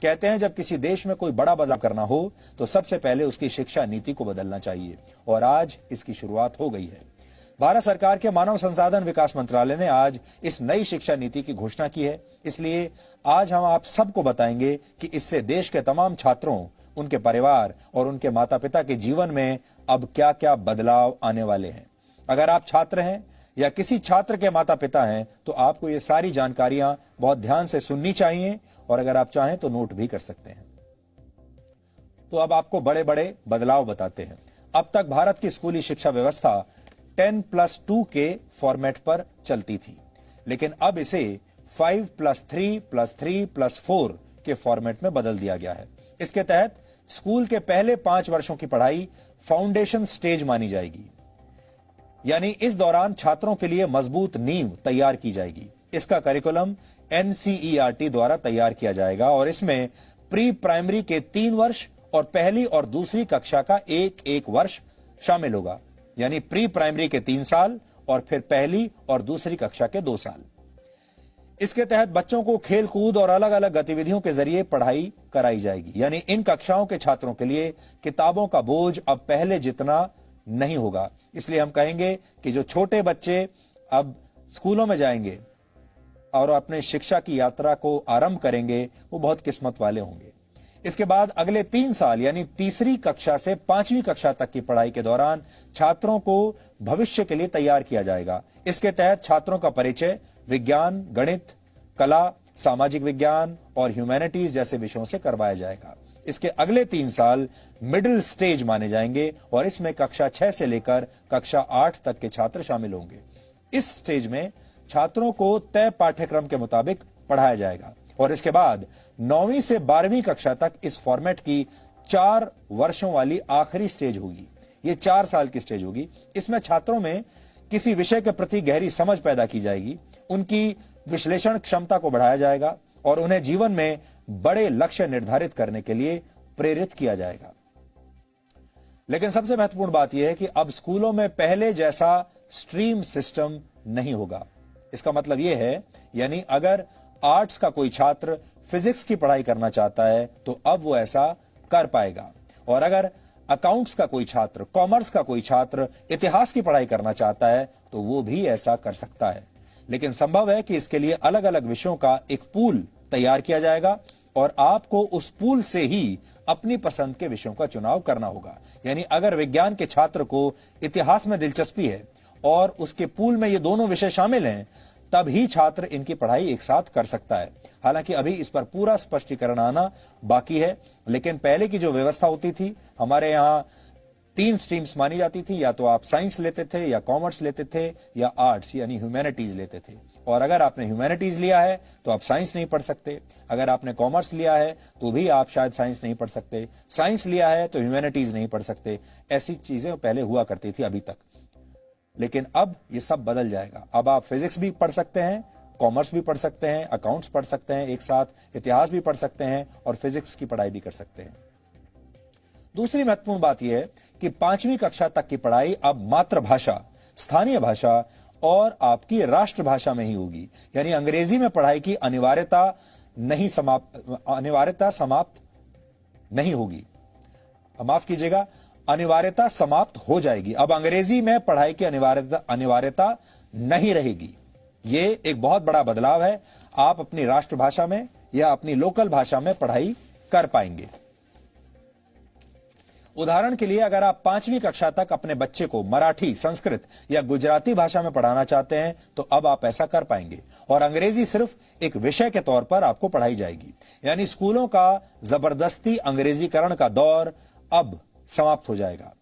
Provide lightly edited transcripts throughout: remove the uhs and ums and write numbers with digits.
कहते हैं जब किसी देश में कोई बड़ा बदलाव करना हो तो सबसे पहले उसकी शिक्षा नीति को बदलना चाहिए और आज इसकी शुरुआत हो गई है। भारत सरकार के मानव संसाधन विकास मंत्रालय ने आज इस नई शिक्षा नीति की घोषणा की है। इसलिए आज हम आप सबको बताएंगे कि इससे देश के तमाम छात्रों, उनके परिवार और उनके माता पिता के जीवन में अब क्या क्या बदलाव आने वाले हैं। अगर आप छात्र हैं या किसी छात्र के माता पिता हैं तो आपको ये सारी जानकारियां बहुत ध्यान से सुननी चाहिए और अगर आप चाहें तो नोट भी कर सकते हैं। तो अब आपको बड़े बड़े बदलाव बताते हैं। अब तक भारत की स्कूली शिक्षा व्यवस्था 10+2 के फॉर्मेट पर चलती थी, लेकिन अब इसे 5+3+3+4 के फॉर्मेट में बदल दिया गया है। इसके तहत स्कूल के पहले 5 वर्षों की पढ़ाई फाउंडेशन स्टेज मानी जाएगी, यानी इस दौरान छात्रों के लिए मजबूत नींव तैयार की जाएगी। इसका करिकुलम NCERT द्वारा तैयार किया जाएगा और इसमें प्री प्राइमरी के 3 वर्ष और पहली और दूसरी कक्षा का एक वर्ष शामिल होगा, यानी प्री प्राइमरी के 3 साल और फिर पहली और दूसरी कक्षा के 2 साल। इसके तहत बच्चों को खेल कूद और अलग अलग गतिविधियों के जरिए पढ़ाई कराई जाएगी, यानी इन कक्षाओं के छात्रों के लिए किताबों का बोझ अब पहले जितना नहीं होगा। इसलिए हम कहेंगे कि जो छोटे बच्चे अब स्कूलों में जाएंगे और अपने शिक्षा की यात्रा को आरंभ करेंगे वो बहुत किस्मत वाले होंगे। इसके बाद अगले 3 साल यानी तीसरी कक्षा से 5वीं कक्षा तक की पढ़ाई के दौरान छात्रों को भविष्य के लिए तैयार किया जाएगा। इसके तहत छात्रों का परिचय विज्ञान, गणित, कला, सामाजिक विज्ञान और ह्यूमैनिटीज जैसे विषयों से करवाया जाएगा। इसके अगले 3 साल मिडिल स्टेज माने जाएंगे और इसमें कक्षा 6 से लेकर कक्षा 8 तक के छात्र शामिल होंगे। इस स्टेज में छात्रों को तय पाठ्यक्रम के मुताबिक पढ़ाया जाएगा और इसके बाद 9वीं से 12वीं कक्षा तक इस फॉर्मेट की 4 वर्षों वाली आखिरी स्टेज होगी। ये 4 साल की स्टेज होगी। इसमें छात्रों में किसी विषय के प्रति गहरी समझ पैदा की जाएगी, उनकी विश्लेषण क्षमता को बढ़ाया जाएगा और उन्हें जीवन में बड़े लक्ष्य निर्धारित करने के लिए प्रेरित किया जाएगा। लेकिन सबसे महत्वपूर्ण बात यह है कि अब स्कूलों में पहले जैसा स्ट्रीम सिस्टम नहीं होगा। इसका मतलब यह है, यानी अगर आर्ट्स का कोई छात्र फिजिक्स की पढ़ाई करना चाहता है तो अब वो ऐसा कर पाएगा और अगर अकाउंट्स का कोई छात्र, कॉमर्स का कोई छात्र इतिहास की पढ़ाई करना चाहता है तो वो भी ऐसा कर सकता है। लेकिन संभव है कि इसके लिए अलग अलग विषयों का एक पूल तैयार किया जाएगा और आपको उस पूल से ही अपनी पसंद के विषयों का चुनाव करना होगा। यानी अगर विज्ञान के छात्र को इतिहास में दिलचस्पी है और उसके पूल में ये दोनों विषय शामिल हैं, तब ही छात्र इनकी पढ़ाई एक साथ कर सकता है। हालांकि अभी इस पर पूरा स्पष्टीकरण आना बाकी है, लेकिन पहले की जो व्यवस्था होती थी, हमारे यहाँ 3 स्ट्रीम्स मानी जाती थी, या तो आप साइंस लेते थे या कॉमर्स लेते थे या आर्ट्स यानी ह्यूमैनिटीज लेते थे। और अगर आपने ह्यूमैनिटीज लिया है तो आप साइंस नहीं पढ़ सकते, अगर आपने कॉमर्स लिया है तो भी आप शायद साइंस नहीं पढ़ सकते, साइंस लिया है तो ह्यूमैनिटीज नहीं पढ़ सकते। ऐसी चीजें पहले हुआ करती थी अभी तक, लेकिन अब ये सब बदल जाएगा। अब आप फिजिक्स भी पढ़ सकते हैं, कॉमर्स भी पढ़ सकते हैं, अकाउंट्स पढ़ सकते हैं, एक साथ इतिहास भी पढ़ सकते हैं और फिजिक्स की पढ़ाई भी कर सकते हैं। दूसरी महत्वपूर्ण बात यह है कि 5वीं कक्षा तक की पढ़ाई अब मातृभाषा, स्थानीय भाषा और आपकी राष्ट्रभाषा में ही होगी, यानी अंग्रेजी में पढ़ाई की अनिवार्यता समाप्त नहीं होगी। माफ कीजिएगा, अनिवार्यता समाप्त हो जाएगी। अब अंग्रेजी में पढ़ाई की अनिवार्यता नहीं रहेगी। ये एक बहुत बड़ा बदलाव है। आप अपनी राष्ट्रभाषा में या अपनी लोकल भाषा में पढ़ाई कर पाएंगे। उदाहरण के लिए अगर आप 5वीं कक्षा तक अपने बच्चे को मराठी, संस्कृत या गुजराती भाषा में पढ़ाना चाहते हैं तो अब आप ऐसा कर पाएंगे और अंग्रेजी सिर्फ एक विषय के तौर पर आपको पढ़ाई जाएगी। यानी स्कूलों का जबरदस्ती अंग्रेजीकरण का दौर अब समाप्त हो जाएगा।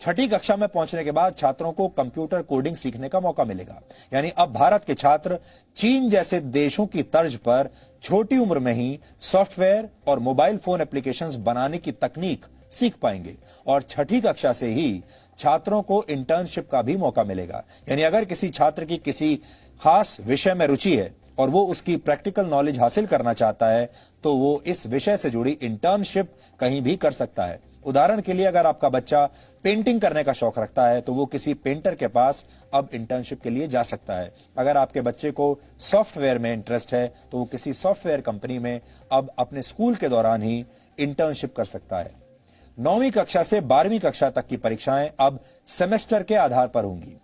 6ठी कक्षा में पहुंचने के बाद छात्रों को कंप्यूटर कोडिंग सीखने का मौका मिलेगा। यानी अब भारत के छात्र चीन जैसे देशों की तर्ज पर छोटी उम्र में ही सॉफ्टवेयर और मोबाइल फोन एप्लीकेशंस बनाने की तकनीक सीख पाएंगे और 6ठी कक्षा से ही छात्रों को इंटर्नशिप का भी मौका मिलेगा। यानी अगर किसी छात्र की किसी खास विषय में रुचि है और वो उसकी प्रैक्टिकल नॉलेज हासिल करना चाहता है तो वो इस विषय से जुड़ी इंटर्नशिप कहीं भी कर सकता है उदाहरण के लिए अगर आपका बच्चा पेंटिंग करने का शौक रखता है तो वो किसी पेंटर के पास अब इंटर्नशिप के लिए जा सकता है। अगर आपके बच्चे को सॉफ्टवेयर में इंटरेस्ट है तो वो किसी सॉफ्टवेयर कंपनी में अब अपने स्कूल के दौरान ही इंटर्नशिप कर सकता है। 9वीं कक्षा से 12वीं कक्षा तक की परीक्षाएं अब सेमेस्टर के आधार पर होंगी।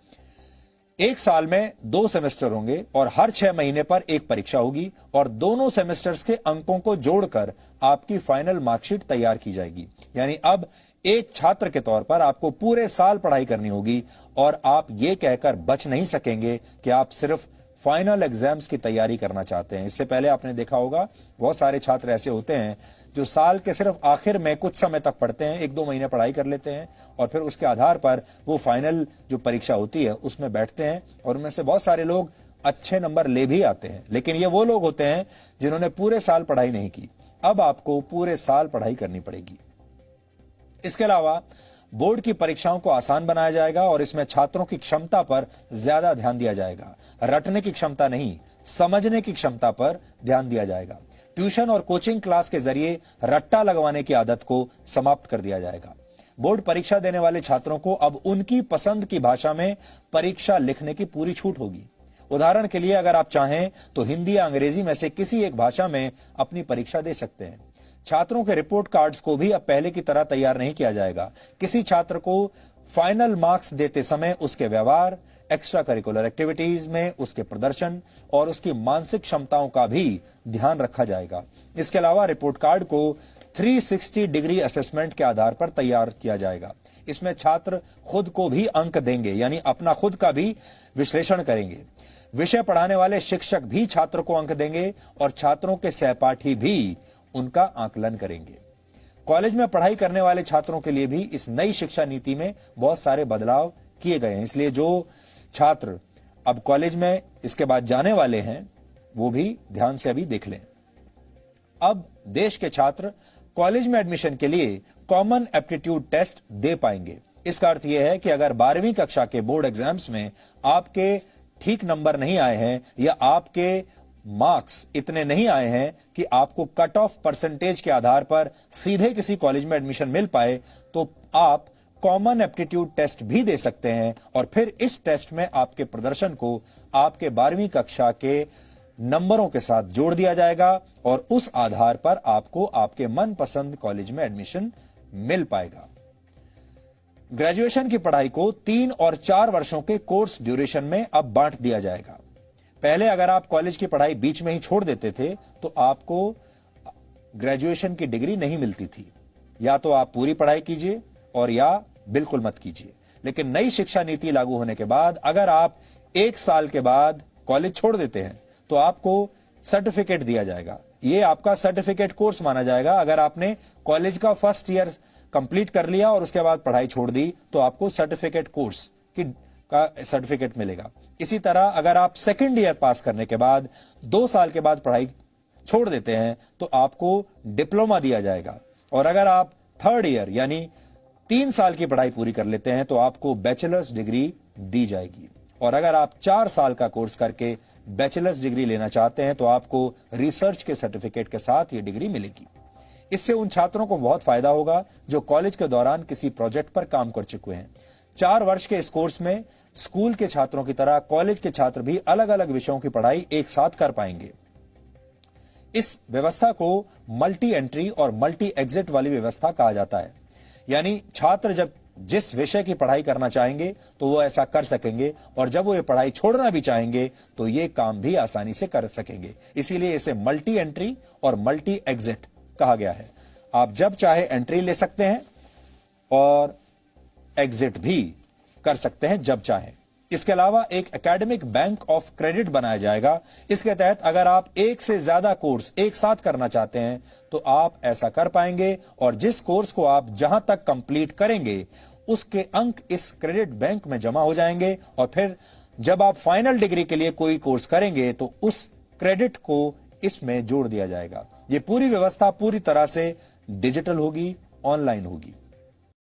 एक साल में 2 सेमेस्टर होंगे और हर 6 महीने पर एक परीक्षा होगी और दोनों सेमेस्टर्स के अंकों को जोड़कर आपकी फाइनल मार्कशीट तैयार की जाएगी। यानी अब एक छात्र के तौर पर आपको पूरे साल पढ़ाई करनी होगी और आप ये कहकर बच नहीं सकेंगे कि आप सिर्फ फाइनल एग्जाम्स की तैयारी करना चाहते हैं। इससे पहले आपने देखा होगा बहुत सारे छात्र ऐसे होते हैं जो साल के सिर्फ आखिर में कुछ समय तक पढ़ते हैं, 1-2 महीने पढ़ाई कर लेते हैं और फिर उसके आधार पर वो फाइनल जो परीक्षा होती है उसमें बैठते हैं और उनमें से बहुत सारे लोग अच्छे नंबर ले भी आते हैं। लेकिन ये वो लोग होते हैं जिन्होंने पूरे साल पढ़ाई नहीं की। अब आपको पूरे साल पढ़ाई करनी पड़ेगी। इसके अलावा बोर्ड की परीक्षाओं को आसान बनाया जाएगा और इसमें छात्रों की क्षमता पर ज्यादा ध्यान दिया जाएगा। रटने की क्षमता नहीं, समझने की क्षमता पर ध्यान दिया जाएगा। ट्यूशन और कोचिंग क्लास के जरिए रट्टा लगवाने की आदत को समाप्त कर दिया जाएगा। बोर्ड परीक्षा देने वाले छात्रों को अब उनकी पसंद की भाषा में परीक्षा लिखने की पूरी छूट होगी। उदाहरण के लिए अगर आप चाहें तो हिंदी या अंग्रेजी में से किसी एक भाषा में अपनी परीक्षा दे सकते हैं। छात्रों के रिपोर्ट कार्ड्स को भी अब पहले की तरह तैयार नहीं किया जाएगा। किसी छात्र को फाइनल मार्क्स देते समय उसके व्यवहार, एक्स्ट्रा करिकुलर एक्टिविटीज में उसके प्रदर्शन और उसकी मानसिक क्षमताओं का भी ध्यान रखा जाएगा। इसके अलावा रिपोर्ट कार्ड को 360 डिग्री असेसमेंट के आधार पर तैयार किया जाएगा। इसमें छात्र खुद को भी अंक देंगे, यानी अपना खुद का भी विश्लेषण करेंगे। विषय पढ़ाने वाले शिक्षक भी छात्र को अंक देंगे और छात्रों के सहपाठी भी उनका आकलन करेंगे। कॉलेज में पढ़ाई करने वाले छात्रों के लिए भी इस नई शिक्षा नीति में बहुत सारे बदलाव किए गए हैं। इसलिए जो छात्र अब कॉलेज में इसके बाद जाने वाले हैं वो भी ध्यान से अभी देख लें। अब देश के छात्र कॉलेज में एडमिशन के लिए कॉमन एप्टीट्यूड टेस्ट दे पाएंगे। इसका अर्थ यह है कि अगर 12वीं कक्षा के बोर्ड एग्जाम्स में आपके ठीक नंबर नहीं आए हैं या आपके मार्क्स इतने नहीं आए हैं कि आपको कट ऑफ परसेंटेज के आधार पर सीधे किसी कॉलेज में एडमिशन मिल पाए, तो आप कॉमन एप्टीट्यूड टेस्ट भी दे सकते हैं और फिर इस टेस्ट में आपके प्रदर्शन को आपके 12वीं कक्षा के नंबरों के साथ जोड़ दिया जाएगा और उस आधार पर आपको आपके मनपसंद कॉलेज में एडमिशन मिल पाएगा। ग्रेजुएशन की पढ़ाई को 3 और 4 वर्षों के कोर्स ड्यूरेशन में अब बांट दिया जाएगा। पहले अगर आप कॉलेज की पढ़ाई बीच में ही छोड़ देते थे तो आपको ग्रेजुएशन की डिग्री नहीं मिलती थी। या तो आप पूरी पढ़ाई कीजिए और या बिल्कुल मत कीजिए। लेकिन नई शिक्षा नीति लागू होने के बाद अगर आप 1 साल के बाद कॉलेज छोड़ देते हैं तो आपको सर्टिफिकेट दिया जाएगा। यह आपका सर्टिफिकेट कोर्स माना जाएगा। अगर आपने कॉलेज का फर्स्ट ईयर कंप्लीट कर लिया और उसके बाद पढ़ाई छोड़ दी तो आपको सर्टिफिकेट कोर्स का सर्टिफिकेट मिलेगा। इसी तरह अगर आप सेकंड ईयर पास करने के बाद 2 साल के बाद पढ़ाई छोड़ देते हैं तो आपको डिप्लोमा दिया जाएगा। और अगर आप थर्ड ईयर यानी 3 साल की पढ़ाई पूरी कर लेते हैं तो आपको बैचलर्स डिग्री दी जाएगी। और अगर आप 4 साल का कोर्स करके बैचलर्स डिग्री लेना चाहते हैं तो आपको रिसर्च के सर्टिफिकेट के साथ ये डिग्री मिलेगी। इससे उन छात्रों को बहुत फायदा होगा जो कॉलेज के दौरान किसी प्रोजेक्ट पर काम कर चुके हैं। 4 वर्ष के इस कोर्स में स्कूल के छात्रों की तरह कॉलेज के छात्र भी अलग अलग विषयों की पढ़ाई एक साथ कर पाएंगे। इस व्यवस्था को मल्टी एंट्री और मल्टी एग्जिट वाली व्यवस्था कहा जाता है। यानी छात्र जब जिस विषय की पढ़ाई करना चाहेंगे तो वो ऐसा कर सकेंगे और जब वो ये पढ़ाई छोड़ना भी चाहेंगे तो ये काम भी आसानी से कर सकेंगे। इसीलिए इसे मल्टी एंट्री और मल्टी एग्जिट कहा गया है। आप जब चाहे एंट्री ले सकते हैं और एग्जिट भी कर सकते हैं जब चाहें। इसके अलावा एक एकेडमिक बैंक ऑफ क्रेडिट बनाया जाएगा। इसके तहत अगर आप एक से ज्यादा कोर्स एक साथ करना चाहते हैं तो आप ऐसा कर पाएंगे और जिस कोर्स को आप जहां तक कंप्लीट करेंगे उसके अंक इस क्रेडिट बैंक में जमा हो जाएंगे और फिर जब आप फाइनल डिग्री के लिए कोई कोर्स करेंगे तो उस क्रेडिट को इसमें जोड़ दिया जाएगा। यह पूरी व्यवस्था पूरी तरह से डिजिटल होगी, ऑनलाइन होगी।